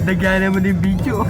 Nagyana mo ng video.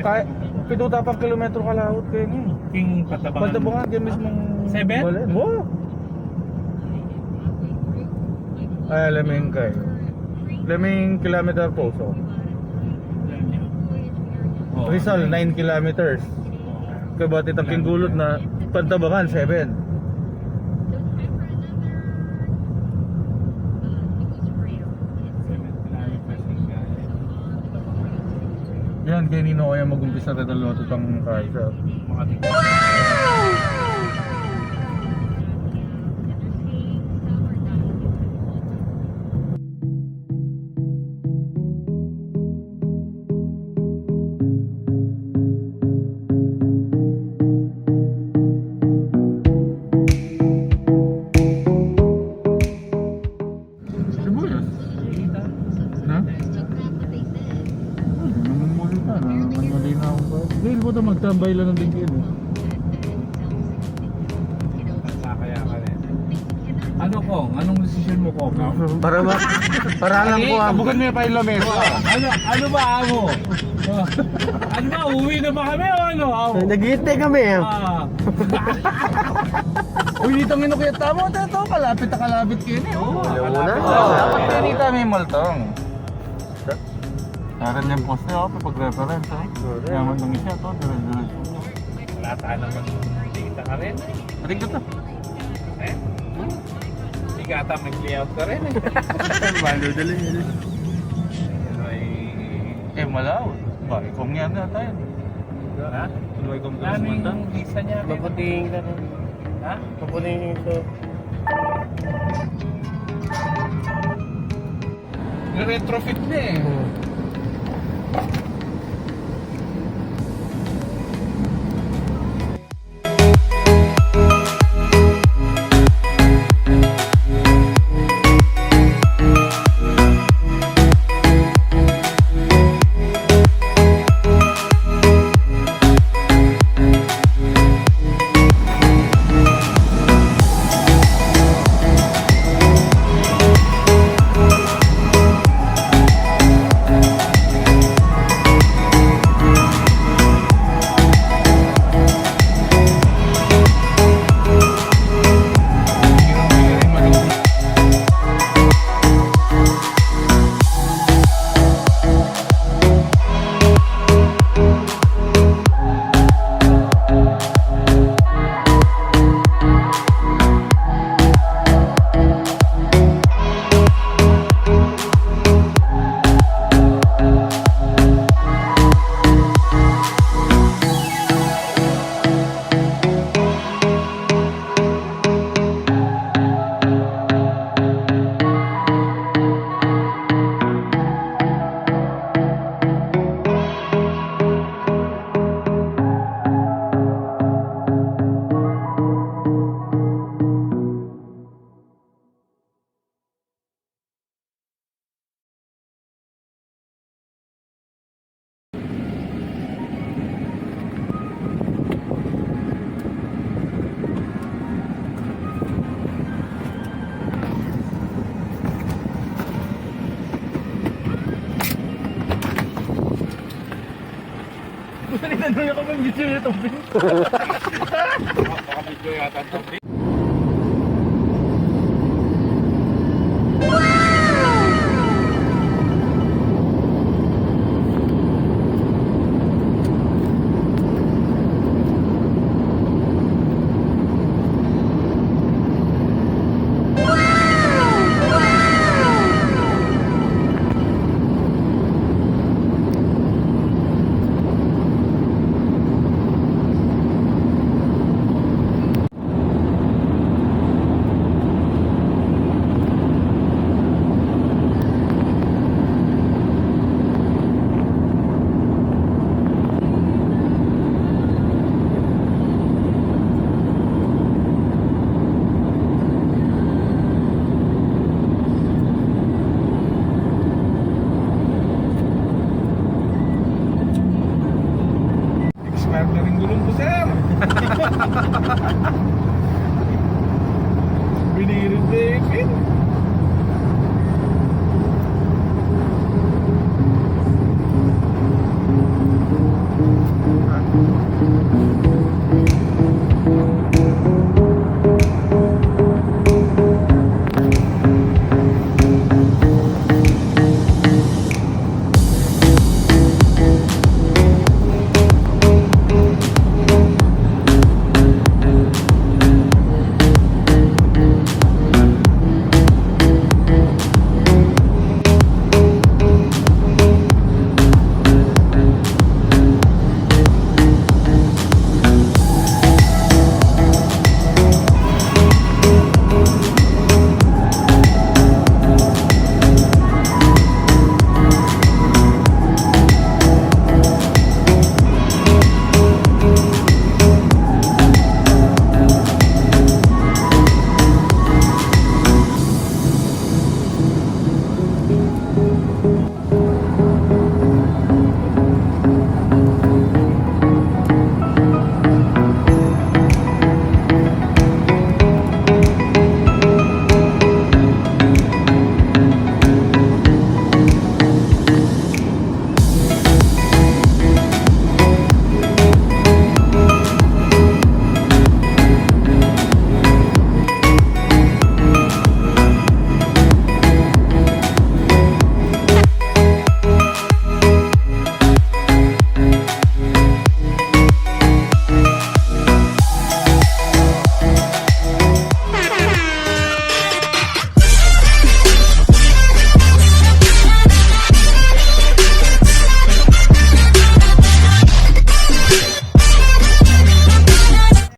Kaya, pituta pang kilometro kalahot kayo ngayon. King Patabangan. Patabangan kayo mismong... 7? Balen. Oo. Ay, laming kayo. Laming kilometer po, so. Oh. Rizal, 9 kilometers. Kabati tangking gulot na Pantabangan 7. Yan, kaya nino kaya mag-umpisa na dalawa itong kaya. Sibuyas? Na? Dahil mo ito magtambay lang ng bigyan eh. Kaya ka rin. Ano Kong? Anong decision mo Kong? Para lang po Kabukan mo yung pa yung lamesa. Ano ba amo? Ano ba? Uwi na ba kami o ano? Amo? Nag-iintay kami eh. Uy, dito ang inukiyat tamo. Ito, kalapit na kalapit kayo eh. Oo, Kalapit. dapat kayo dito may maltong. Karan yung poste ako pag-reference ha. Yaman ng isa to, dire-diretso. Wala tayo naman data ka rin. Ating ka to. Eh? Hindi ka ata mag-layout ka rin eh. Balo dali. Ano ay... Eh, malaw. Ba, kung yan na tayo. Ha? Tuloy kong Ano yung visa niya? Maputing ka rin. Ha? Maputing ito. Retrofit na eh. Tinanong ako mag-video nito, Pin. Baka video yata ito.